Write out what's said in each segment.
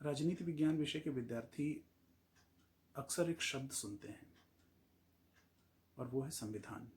राजनीति विज्ञान विषय के विद्यार्थी अक्सर एक शब्द सुनते हैं और वो है संविधान।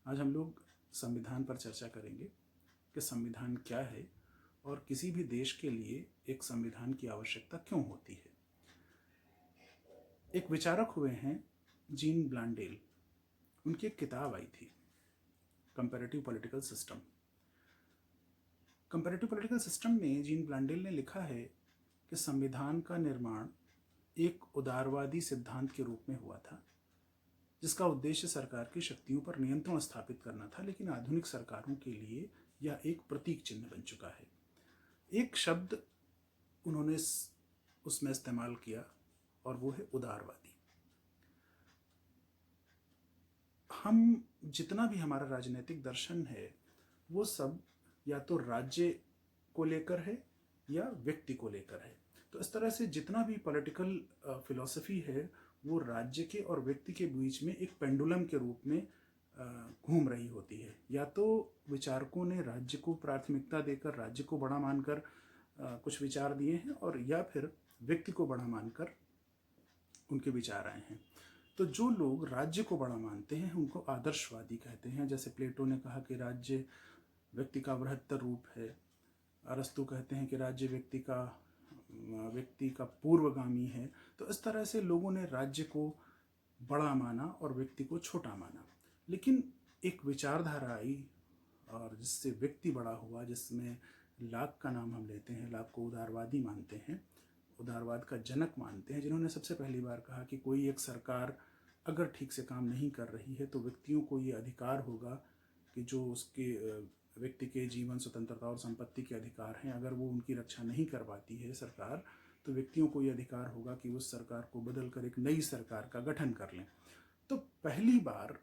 आज हम लोग संविधान पर चर्चा करेंगे कि संविधान क्या है और किसी भी देश के लिए एक संविधान की आवश्यकता क्यों होती है। एक विचारक हुए हैं जीन ब्लांडेल, उनकी एक किताब आई थी comparative political system. Comparative political system में जीन ब्लांडेल ने लिखा है कि संविधान का निर्माण एक उदारवादी सिद्धांत के रूप में हुआ था, जिसका उद्देश्य सरकार की शक्तियों पर नियंत्रण स्थापित करना था, लेकिन आधुनिक सरकारों के लिए यह एक प्रतीक चिन्ह बन चुका है। एक शब्द उन्होंने उसमें इस्तेमाल किया और वो है उदारवादी। हम जितना भी हमारा राजनीतिक दर्शन है वो सब या तो राज्य को लेकर है या व्यक्ति को लेकर है। तो इस तरह से जितना भी पॉलिटिकल फिलॉसफी है वो राज्य के और व्यक्ति के बीच में एक पेंडुलम के रूप में घूम रही होती है। या तो विचारकों ने राज्य को प्राथमिकता देकर, राज्य को बड़ा मानकर कुछ विचार दिए हैं, और या फिर व्यक्ति को बड़ा मानकर उनके विचार आए हैं। तो जो लोग राज्य को बड़ा मानते हैं उनको आदर्शवादी कहते हैं। जैसे प्लेटो ने कहा कि राज्य व्यक्ति का बृहत्तर रूप है। अरस्तु कहते हैं कि राज्य व्यक्ति का पूर्वगामी है। तो इस तरह से लोगों ने राज्य को बड़ा माना और व्यक्ति को छोटा माना। लेकिन एक विचारधारा आई और जिससे व्यक्ति बड़ा हुआ, जिसमें लाक का नाम हम लेते हैं। लाक को उदारवादी मानते हैं, उदारवाद का जनक मानते हैं, जिन्होंने सबसे पहली बार कहा कि कोई एक सरकार अगर ठीक से काम नहीं कर रही है तो व्यक्तियों को ये अधिकार होगा कि जो उसके व्यक्ति के जीवन, स्वतंत्रता और संपत्ति के अधिकार हैं, अगर वो उनकी रक्षा नहीं कर पाती है सरकार, तो व्यक्तियों को ये अधिकार होगा कि उस सरकार को बदल कर एक नई सरकार का गठन कर लें। तो पहली बार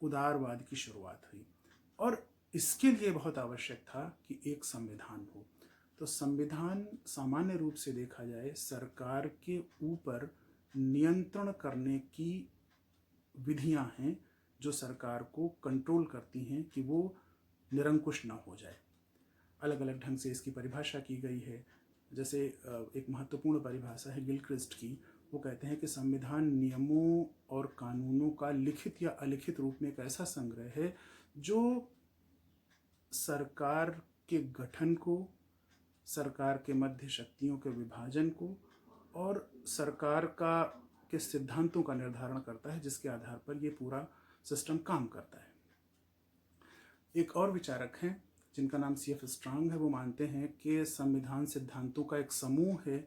उदारवाद की शुरुआत हुई और इसके लिए बहुत आवश्यक था कि एक संविधान हो। तो संविधान सामान्य रूप से देखा जाए सरकार के ऊपर नियंत्रण करने की विधियां हैं जो सरकार को कंट्रोल करती हैं कि वो निरंकुश ना हो जाए। अलग अलग ढंग से इसकी परिभाषा की गई है। जैसे एक महत्वपूर्ण परिभाषा है गिलक्रिस्ट की। वो कहते हैं कि संविधान नियमों और कानूनों का लिखित या अलिखित रूप में एक ऐसा संग्रह है जो सरकार के गठन को, सरकार के मध्य शक्तियों के विभाजन को और सरकार के सिद्धांतों का निर्धारण करता है, जिसके आधार पर ये पूरा सिस्टम काम करता है। एक और विचारक हैं जिनका नाम C.F. स्ट्रांग है। वो मानते हैं कि संविधान सिद्धांतों का एक समूह है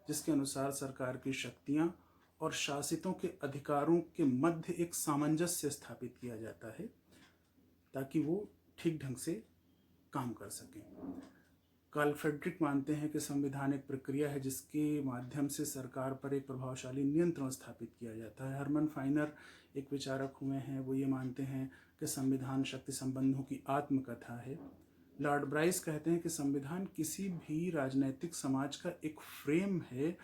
जिसके अनुसार सरकार की शक्तियां और शासितों के अधिकारों के मध्य एक सामंजस्य स्थापित किया जाता है ताकि वो ठीक ढंग से काम कर सकें। कार्ल फ्रेडरिक मानते हैं कि संविधान एक प्रक्रिया है जिसके माध्यम से सरकार पर एक प्रभावशाली नियंत्रण स्थापित किया जाता है। हरमन फाइनर एक विचारक हुए हैं, वो ये मानते हैं कि संविधान शक्ति संबंधों की आत्मकथा है। लॉर्ड ब्राइस कहते हैं कि संविधान किसी भी राजनैतिक समाज का एक फ्रेम है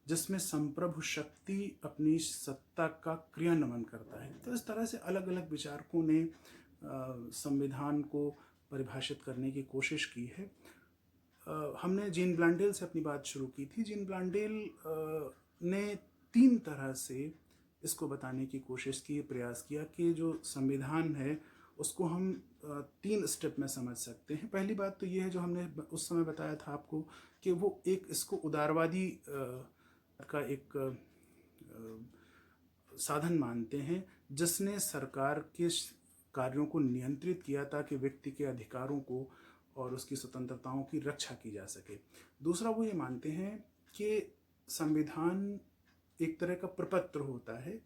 जिसमें संप्रभु शक्ति अपनी सत्ता का क्रियान्वयन करता है। तो इस तरह से अलग अलग विचारकों ने संविधान को परिभाषित करने की कोशिश की है। हमने जीन ब्लांडेल से अपनी बात शुरू की थी। जीन ब्लांडेल ने 3 तरह से इसको बताने की कोशिश की, प्रयास किया कि जो संविधान है उसको हम 3 स्टेप में समझ सकते हैं। पहली बात तो ये है जो हमने उस समय बताया था आपको कि वो इसको उदारवादी का एक साधन मानते हैं जिसने सरकार के कार्यों को नियंत्रित किया ताकि व्यक्ति के अधिकारों को और उसकी स्वतंत्रताओं की रक्षा की जा सके। दूसरा, वो ये मानते हैं कि संविधान एक तरह का प्रपत्र होता है,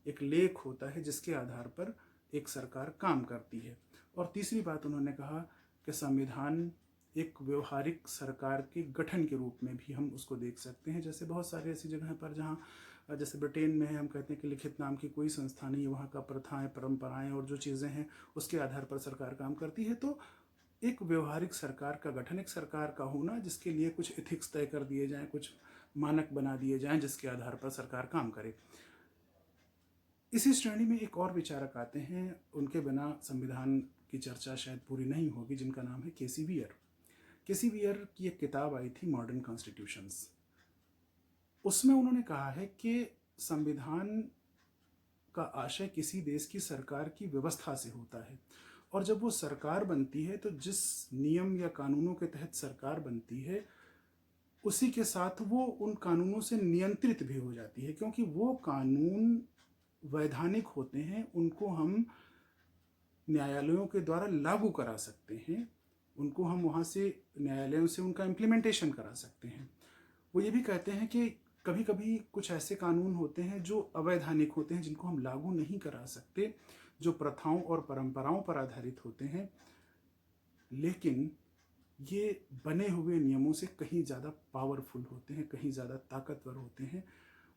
एक लेख होता है जिसके आधार पर एक सरकार काम करती है। और तीसरी बात उन्होंने कहा कि संविधान एक व्यवहारिक सरकार के गठन के रूप में भी हम उसको देख सकते हैं। जैसे बहुत सारे ऐसी जगह पर जहाँ, जैसे ब्रिटेन में है, हम कहते हैं कि लिखित नाम की कोई संस्था नहीं, वहाँ का प्रथाएं, परंपराएं और जो चीज़ें हैं उसके आधार पर सरकार काम करती है। तो एक व्यवहारिक सरकार का गठन, एक सरकार का होना जिसके लिए कुछ एथिक्स तय कर दिए जाएं, कुछ मानक बना दिए जाएं जिसके आधार पर सरकार काम करे। इसी श्रेणी में एक और विचारक आते हैं, उनके बिना संविधान की चर्चा शायद पूरी नहीं होगी, जिनका नाम है के.सी. वियर। के.सी. वियर की एक किताब आई थी मॉडर्न कॉन्स्टिट्यूशंस। उसमें उन्होंने कहा है कि संविधान का आशय किसी देश की सरकार की व्यवस्था से होता है, और जब वो सरकार बनती है तो जिस नियम या कानूनों के तहत सरकार बनती है उसी के साथ वो उन कानूनों से नियंत्रित भी हो जाती है, क्योंकि वो कानून वैधानिक होते हैं, उनको हम न्यायालयों के द्वारा लागू करा सकते हैं, उनको हम वहाँ से न्यायालयों से उनका इम्प्लीमेंटेशन करा सकते हैं। वो ये भी कहते हैं कि कभी कभी कुछ ऐसे कानून होते हैं जो अवैधानिक होते हैं, जिनको हम लागू नहीं करा सकते, जो प्रथाओं और परंपराओं पर आधारित होते हैं, लेकिन ये बने हुए नियमों से कहीं ज़्यादा पावरफुल होते हैं, कहीं ज़्यादा ताकतवर होते हैं,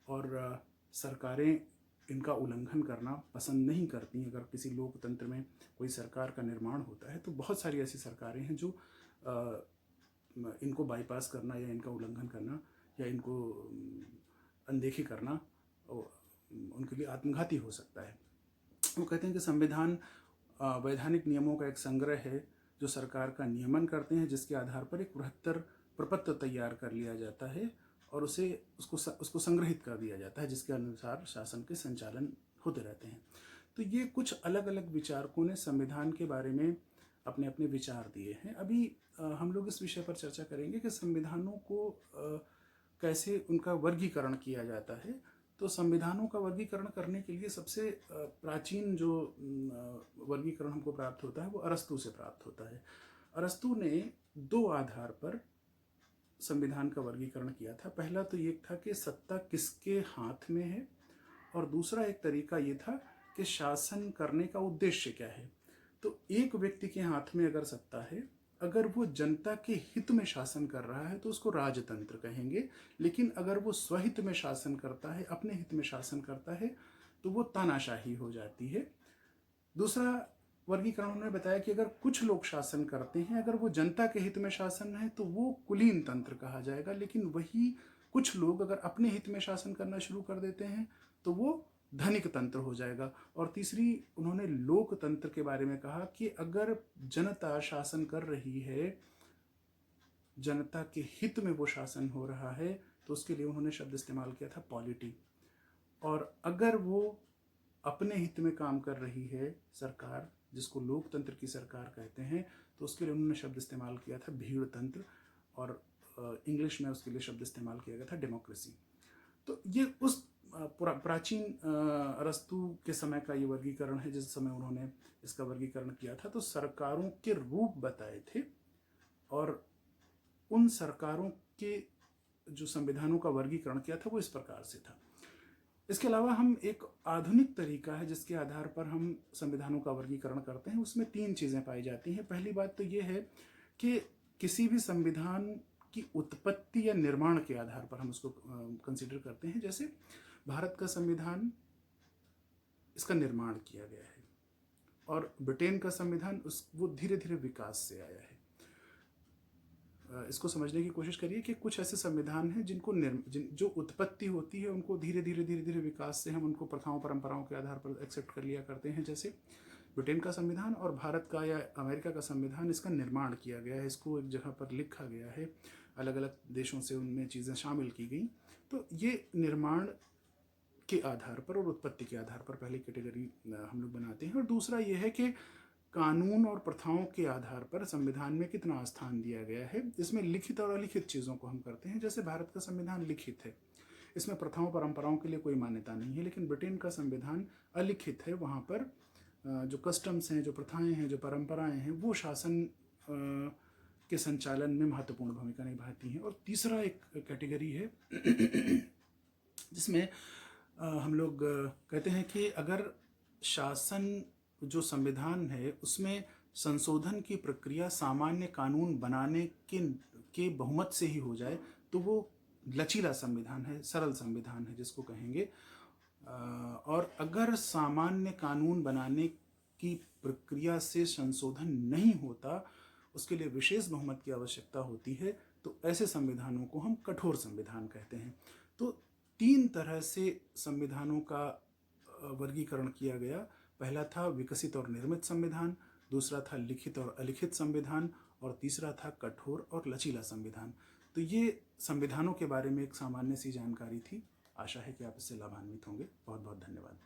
और सरकारें इनका उल्लंघन करना पसंद नहीं करती। अगर किसी लोकतंत्र में कोई सरकार का निर्माण होता है तो बहुत सारी ऐसी सरकारें हैं जो इनको बाईपास करना या इनका उल्लंघन करना या इनको अनदेखी करना उनके लिए आत्मघाती हो सकता है। वो कहते हैं कि संविधान वैधानिक नियमों का एक संग्रह है जो सरकार का नियमन करते हैं, जिसके आधार पर एक बृहत्तर प्रपत्र तैयार कर लिया जाता है और उसको संग्रहित कर दिया जाता है, जिसके अनुसार शासन के संचालन होते रहते हैं। तो ये कुछ अलग अलग विचारकों ने संविधान के बारे में अपने अपने विचार दिए हैं। अभी हम लोग इस विषय पर चर्चा करेंगे कि संविधानों को कैसे उनका वर्गीकरण किया जाता है। तो संविधानों का वर्गीकरण करने के लिए सबसे प्राचीन जो वर्गीकरण हमको प्राप्त होता है वो अरस्तु से प्राप्त होता है। अरस्तु ने दो आधार पर संविधान का वर्गीकरण किया था। पहला तो ये था कि सत्ता किसके हाथ में है, और दूसरा एक तरीका ये था कि शासन करने का उद्देश्य क्या है। तो एक व्यक्ति के हाथ में अगर सत्ता है, अगर वो जनता के हित में शासन कर रहा है तो उसको राजतंत्र कहेंगे, लेकिन अगर वो स्वहित में शासन करता है, अपने हित में शासन करता है, तो वो तानाशाही हो जाती है। दूसरा वर्गीकरण उन्होंने बताया कि अगर कुछ लोग शासन करते हैं, अगर वो जनता के हित में शासन है तो वो कुलीन तंत्र कहा जाएगा, लेकिन वही कुछ लोग अगर अपने हित में शासन करना शुरू कर देते हैं तो वो धनिक तंत्र हो जाएगा। और तीसरी उन्होंने लोकतंत्र के बारे में कहा कि अगर जनता शासन कर रही है, जनता के हित में वो शासन हो रहा है, तो उसके लिए उन्होंने शब्द इस्तेमाल किया था पॉलिटी। और अगर वो अपने हित में काम कर रही है सरकार, जिसको लोकतंत्र की सरकार कहते हैं, तो उसके लिए उन्होंने शब्द इस्तेमाल किया था भीड़ तंत्र, और इंग्लिश में उसके लिए शब्द इस्तेमाल किया गया था डेमोक्रेसी। तो ये उस प्राचीन अरस्तु के समय का ये वर्गीकरण है जिस समय उन्होंने इसका वर्गीकरण किया था। तो सरकारों के रूप बताए थे, और उन सरकारों के जो संविधानों का वर्गीकरण किया था वो इस प्रकार से था। इसके अलावा हम एक आधुनिक तरीका है जिसके आधार पर हम संविधानों का वर्गीकरण करते हैं, उसमें तीन चीज़ें पाई जाती हैं। पहली बात तो ये है कि किसी भी संविधान की उत्पत्ति या निर्माण के आधार पर हम उसको कंसिडर करते हैं। जैसे भारत का संविधान, इसका निर्माण किया गया है, और ब्रिटेन का संविधान वो धीरे धीरे विकास से आया है। इसको समझने की कोशिश करिए कि कुछ ऐसे संविधान हैं जो उत्पत्ति होती है उनको धीरे धीरे विकास से हम उनको प्रथाओं परंपराओं के आधार पर एक्सेप्ट कर लिया करते हैं। जैसे ब्रिटेन का संविधान और भारत का या अमेरिका का संविधान, इसका निर्माण किया गया है, इसको एक जगह पर लिखा गया है, अलग अलग देशों से उनमें चीज़ें शामिल की गई। तो ये निर्माण के आधार पर और उत्पत्ति के आधार पर पहली कैटेगरी हम लोग बनाते हैं। और दूसरा ये है कि कानून और प्रथाओं के आधार पर संविधान में कितना स्थान दिया गया है। इसमें लिखित और अलिखित चीज़ों को हम करते हैं। जैसे भारत का संविधान लिखित है, इसमें प्रथाओं परंपराओं के लिए कोई मान्यता नहीं है, लेकिन ब्रिटेन का संविधान अलिखित है। वहाँ पर जो कस्टम्स हैं, जो प्रथाएं हैं, जो परंपराएं हैं, वो शासन के संचालन में महत्वपूर्ण भूमिका निभाती हैं। और तीसरा एक कैटेगरी है जिसमें हम लोग कहते हैं कि अगर शासन जो संविधान है उसमें संशोधन की प्रक्रिया सामान्य कानून बनाने के बहुमत से ही हो जाए तो वो लचीला संविधान है, सरल संविधान है जिसको कहेंगे। और अगर सामान्य कानून बनाने की प्रक्रिया से संशोधन नहीं होता, उसके लिए विशेष बहुमत की आवश्यकता होती है, तो ऐसे संविधानों को हम कठोर संविधान कहते हैं। तो तीन तरह से संविधानों का वर्गीकरण किया गया। पहला था विकसित और निर्मित संविधान, दूसरा था लिखित और अलिखित संविधान, और तीसरा था कठोर और लचीला संविधान। तो ये संविधानों के बारे में एक सामान्य सी जानकारी थी। आशा है कि आप इससे लाभान्वित होंगे। बहुत बहुत धन्यवाद।